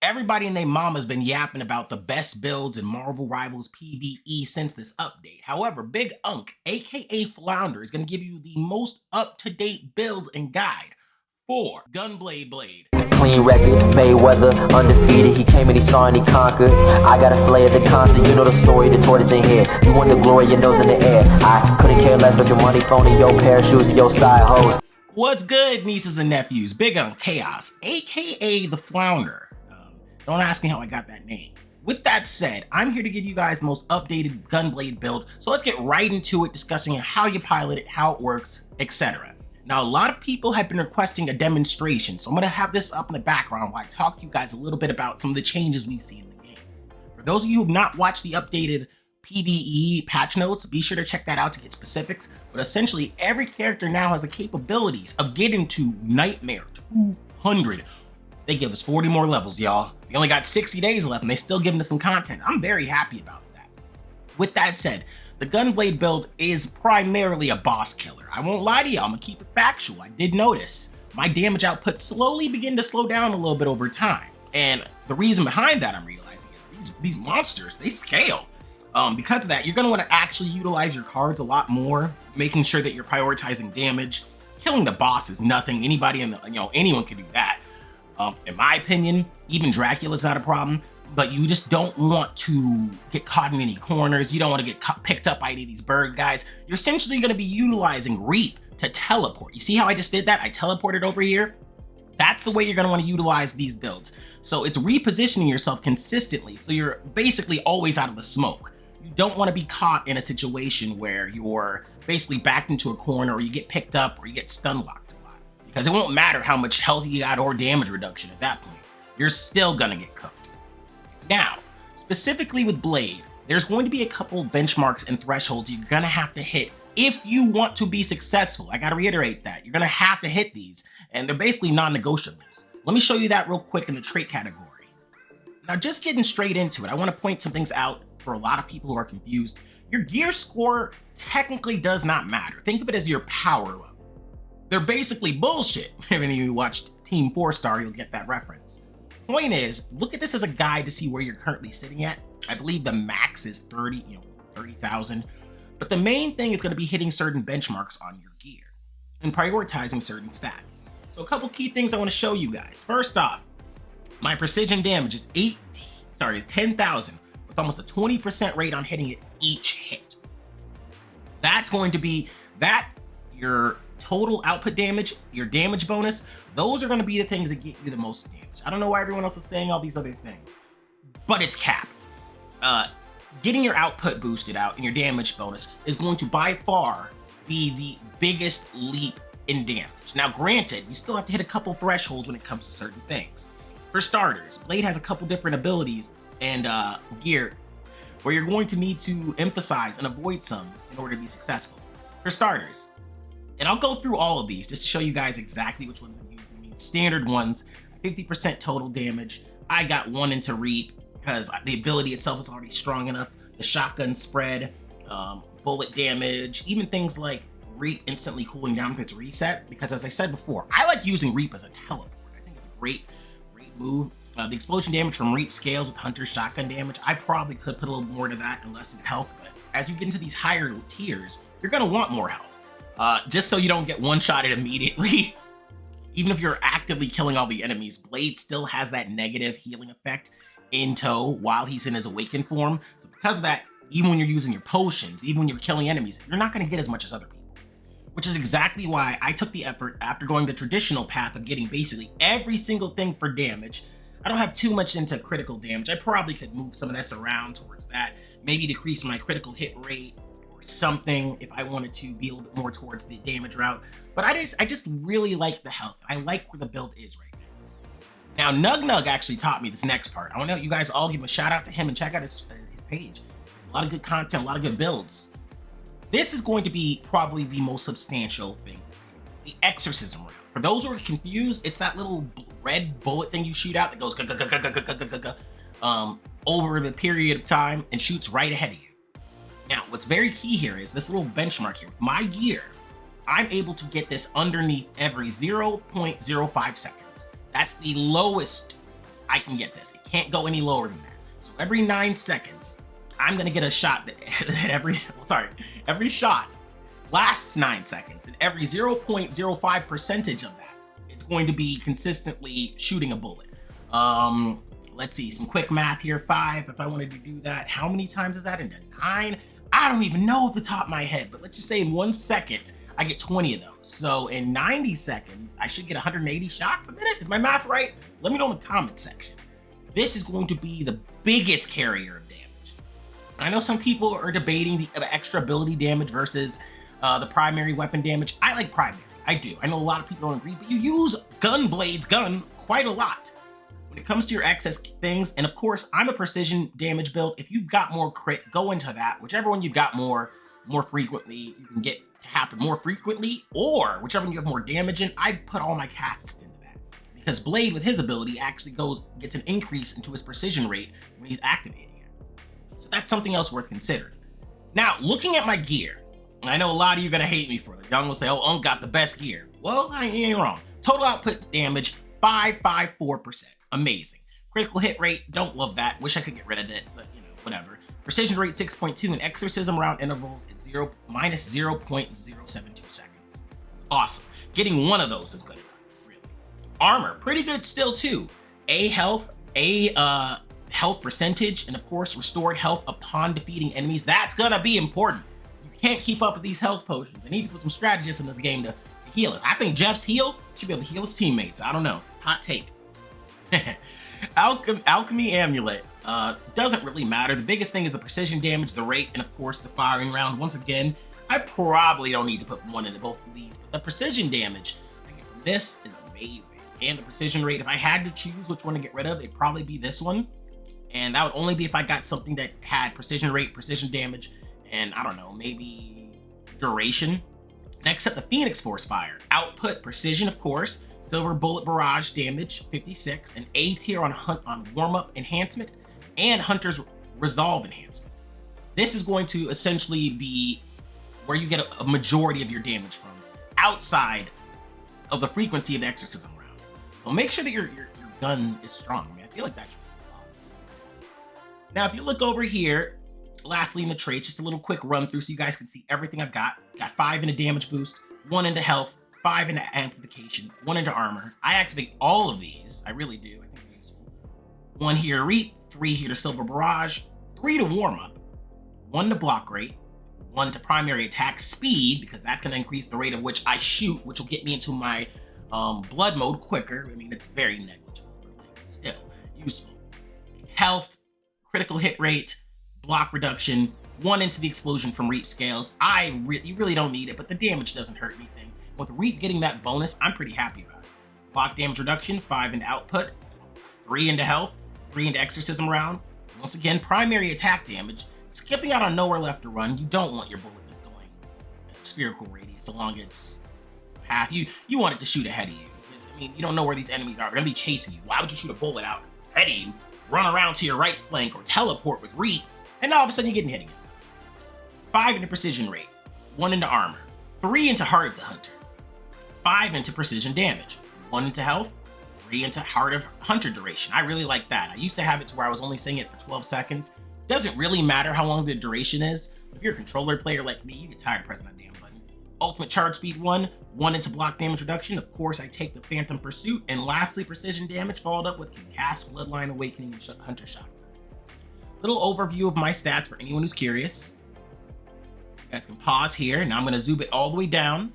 Everybody and their mama's been yapping about the best builds in Marvel Rivals PvE since this update. However, Big Unk, aka Flounder, is going to give you the most up-to-date build and guide for Gunblade Blade. Clean record, Mayweather, undefeated. He came and he saw and he conquered. I got a slay at the concert, you know the story, the tortoise in here. You want the glory, your nose in the air. I couldn't care less about your money, phone, and your pair of shoes and your side hoes. What's good, nieces and nephews? Big Unk Chaos, aka the Flounder. Don't ask me how I got that name. With that said, I'm here to give you guys the most updated Gunblade build, so let's get right into it, discussing how you pilot it, how it works, etc. Now, a lot of people have been requesting a demonstration, so I'm gonna have this up in the background while I talk to you guys a little bit about some of the changes we've seen in the game. For those of you who have not watched the updated PvE patch notes, be sure to check that out to get specifics, but essentially every character now has the capabilities of getting to Nightmare 200. They give us 40 more levels, y'all. We only got 60 days left and they still giving us some content. I'm very happy about that. With that said, the Gunblade build is primarily a boss killer. I won't lie to you, I'm gonna keep it factual. I did notice my damage output slowly begin to slow down a little bit over time. And the reason behind that, I'm realizing, is these monsters, they scale. Because of that, you're gonna wanna actually utilize your cards a lot more, making sure that you're prioritizing damage. Killing the boss is nothing. Anybody in the, anyone can do that. In my opinion, even Dracula's not a problem, but you just don't want to get caught in any corners. You don't want to get picked up by any of these bird guys. You're essentially going to be utilizing Reap to teleport. You see how I just did that? I teleported over here. That's the way you're going to want to utilize these builds. So it's repositioning yourself consistently, so you're basically always out of the smoke. You don't want to be caught in a situation where you're basically backed into a corner, or you get picked up, or you get stun locked. Because it won't matter how much health you got or damage reduction at that point. You're still gonna get cooked. Now, specifically with Blade, there's going to be a couple benchmarks and thresholds you're gonna have to hit if you want to be successful. I gotta reiterate that. You're gonna have to hit these, and they're basically non-negotiables. Let me show you that real quick in the trait category. Now, just getting straight into it, I wanna point some things out for a lot of people who are confused. Your gear score technically does not matter. Think of it as your power level. They're basically bullshit. If any of you watched Team 4-Star, you'll get that reference. Point is, look at this as a guide to see where you're currently sitting at. I believe the max is 30,000. But the main thing is going to be hitting certain benchmarks on your gear and prioritizing certain stats. So a couple key things I want to show you guys. First off, my precision damage is 10,000 with almost a 20% rate on hitting it each hit. That's going to be your total output damage, your damage bonus, those are going to be the things that get you the most damage. I don't know why everyone else is saying all these other things, but it's cap. Getting your output boosted out and your damage bonus is going to by far be the biggest leap in damage. Now, granted, you still have to hit a couple thresholds when it comes to certain things. For starters, Blade has a couple different abilities and gear where you're going to need to emphasize and avoid some in order to be successful. For starters, and I'll go through all of these just to show you guys exactly which ones I'm using. I mean, standard ones, 50% total damage. I got one into Reap because the ability itself is already strong enough. The shotgun spread, bullet damage, even things like Reap instantly cooling down if it's reset. Because as I said before, I like using Reap as a teleport. I think it's a great move. The explosion damage from Reap scales with Hunter's shotgun damage. I probably could put a little more to that and lessen health, but as you get into these higher tiers, you're gonna want more health. Just so you don't get one-shotted immediately. Even if you're actively killing all the enemies, Blade still has that negative healing effect in tow while he's in his awakened form. So because of that, even when you're using your potions, even when you're killing enemies, you're not gonna get as much as other people. Which is exactly why I took the effort after going the traditional path of getting basically every single thing for damage. I don't have too much into critical damage. I probably could move some of this around towards that, maybe decrease my critical hit rate, something if I wanted to be a little bit more towards the damage route, but I just really like the health. I like where the build is right now. Now, Nug actually taught me this next part. I want to know you guys all give a shout out to him and check out his page. A lot of good content, a lot of good builds. This is going to be probably the most substantial thing, the Exorcism round. For those who are confused, it's that little red bullet thing you shoot out that goes over the period of time and shoots right ahead of you. Now, what's very key here is this little benchmark here. With my gear, I'm able to get this underneath every 0.05 seconds. That's the lowest I can get this. It can't go any lower than that. So every 9 seconds, I'm gonna get a shot that every shot lasts 9 seconds, and every 0.05% of that, it's going to be consistently shooting a bullet. Let's see, some quick math here. 5, if I wanted to do that, how many times is that into 9? I don't even know off the top of my head, but let's just say in 1 second, I get 20 of those. So in 90 seconds, I should get 180 shots a minute. Is my math right? Let me know in the comment section. This is going to be the biggest carrier of damage. I know some people are debating the extra ability damage versus the primary weapon damage. I like primary, I do. I know a lot of people don't agree, but you use Gunblade's gun quite a lot when it comes to your excess things. And of course, I'm a precision damage build. If you've got more crit, go into that. Whichever one you've got more frequently, you can get to happen more frequently, or whichever one you have more damage in, I put all my casts into that. Because Blade with his ability actually gets an increase into his precision rate when he's activating it. So that's something else worth considering. Now, looking at my gear, I know a lot of you are gonna hate me for it. Y'all will say, oh, Unk got the best gear. Well, I ain't wrong. Total output damage, 554%. Amazing. Critical hit rate, don't love that. Wish I could get rid of it, but you know, whatever. Precision rate 6.2 and exorcism round intervals at minus 0.072 seconds. Awesome. Getting one of those is good enough, really. Armor, pretty good still too. Health percentage, and of course, restored health upon defeating enemies. That's gonna be important. Can't keep up with these health potions. I need to put some strategists in this game to heal us. I think Jeff's heal should be able to heal his teammates. I don't know. Hot take. Alchemy Amulet doesn't really matter. The biggest thing is the precision damage, the rate, and of course the firing round. Once again, I probably don't need to put one into both of these, but the precision damage I get from this is amazing. And the precision rate, if I had to choose which one to get rid of, it'd probably be this one. And that would only be if I got something that had precision rate, precision damage, and I don't know, maybe duration. Next up, the Phoenix Force Fire. Output, precision, of course. Silver Bullet Barrage damage, 56. And A tier on warm-up enhancement and Hunter's Resolve enhancement. This is going to essentially be where you get a majority of your damage from, outside of the frequency of the exorcism rounds. So make sure that your gun is strong. I mean, I feel like that should be obvious. Now, if you look over here, lastly in the traits, just a little quick run through so you guys can see everything I've got. Got 5 into damage boost, 1 into health, 5 into amplification, 1 into armor. I activate all of these. I really do. I think they're useful. 1 here to reap, 3 here to silver barrage, 3 to warm up, 1 to block rate, 1 to primary attack speed, because that's going to increase the rate at which I shoot, which will get me into my blood mode quicker. I mean, it's very negligible, but like still useful. Health, critical hit rate, block reduction, 1 into the explosion from Reap scales. You really don't need it, but the damage doesn't hurt anything. With Reap getting that bonus, I'm pretty happy about it. Block damage reduction, 5 into output, 3 into health, 3 into exorcism round. Once again, primary attack damage. Skipping out on nowhere left to run, you don't want your bullet just going a spherical radius along its path. You want it to shoot ahead of you. I mean, you don't know where these enemies are. They're gonna be chasing you. Why would you shoot a bullet out ahead of you, run around to your right flank, or teleport with Reap, and all of a sudden you're getting hit again? 5 into precision rate, 1 into armor, 3 into Heart of the Hunter, 5 into precision damage, 1 into health, 3 into Heart of Hunter duration. I really like that. I used to have it to where I was only saying it for 12 seconds. Doesn't really matter how long the duration is. If you're a controller player like me, you get tired of pressing that damn button. Ultimate charge speed 1 into block damage reduction. Of course, I take the Phantom Pursuit. And lastly, precision damage, followed up with Cast, Bloodline Awakening, and Hunter Shotgun. Little overview of my stats for anyone who's curious. You guys can pause here. Now I'm going to zoom it all the way down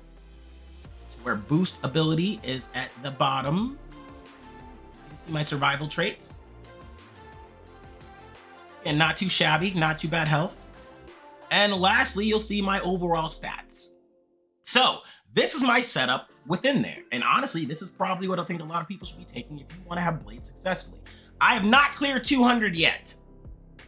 to where boost ability is at the bottom. You see my survival traits. And not too shabby, not too bad health. And lastly, you'll see my overall stats. So this is my setup within there. And honestly, this is probably what I think a lot of people should be taking if you want to have Blade successfully. I have not cleared 200 yet.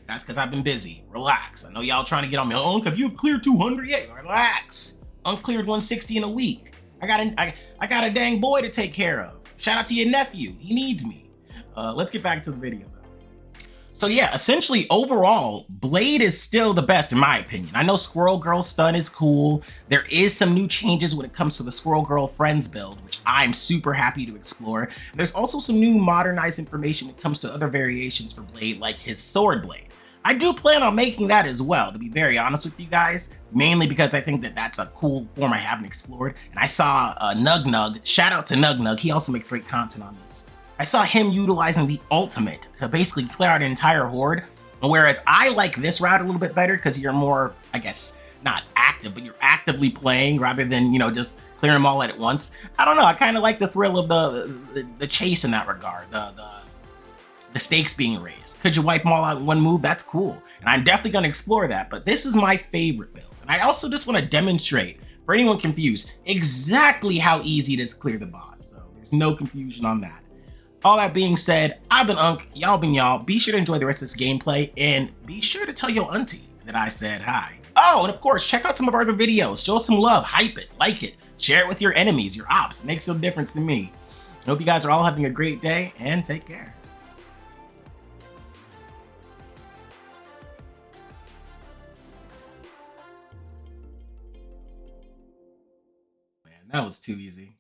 That's because I've been busy. Relax. I know y'all trying to get on me. Oh, have you cleared 200 yet? Relax. Uncleared 160 in a week. I got a dang boy to take care of. Shout out to your nephew. He needs me. Let's get back to the video though. So yeah, essentially overall, Blade is still the best in my opinion. I know Squirrel Girl stun is cool. There is some new changes when it comes to the Squirrel Girl Friends build, which I'm super happy to explore. There's also some new modernized information when it comes to other variations for Blade, like his Sword Blade. I do plan on making that as well, to be very honest with you guys, mainly because I think that that's a cool form I haven't explored. And I saw Nug Nug, shout out to Nug Nug, he also makes great content on this. I saw him utilizing the ultimate to basically clear out an entire horde, whereas I like this route a little bit better because you're more, I guess, not active, but you're actively playing rather than, you know, just clearing them all at once. I don't know, I kind of like the thrill of the chase in that regard, the stakes being raised. Could you wipe them all out in one move? That's cool. And I'm definitely going to explore that, but this is my favorite build. And I also just want to demonstrate, for anyone confused, exactly how easy it is to clear the boss. So there's no confusion on that. All that being said, I've been Unk, y'all been y'all. Be sure to enjoy the rest of this gameplay, and be sure to tell your auntie that I said hi. Oh, and of course, check out some of our other videos. Show us some love, hype it, like it, share it with your enemies, your ops. It makes no difference to me. I hope you guys are all having a great day, and take care. Man, that was too easy.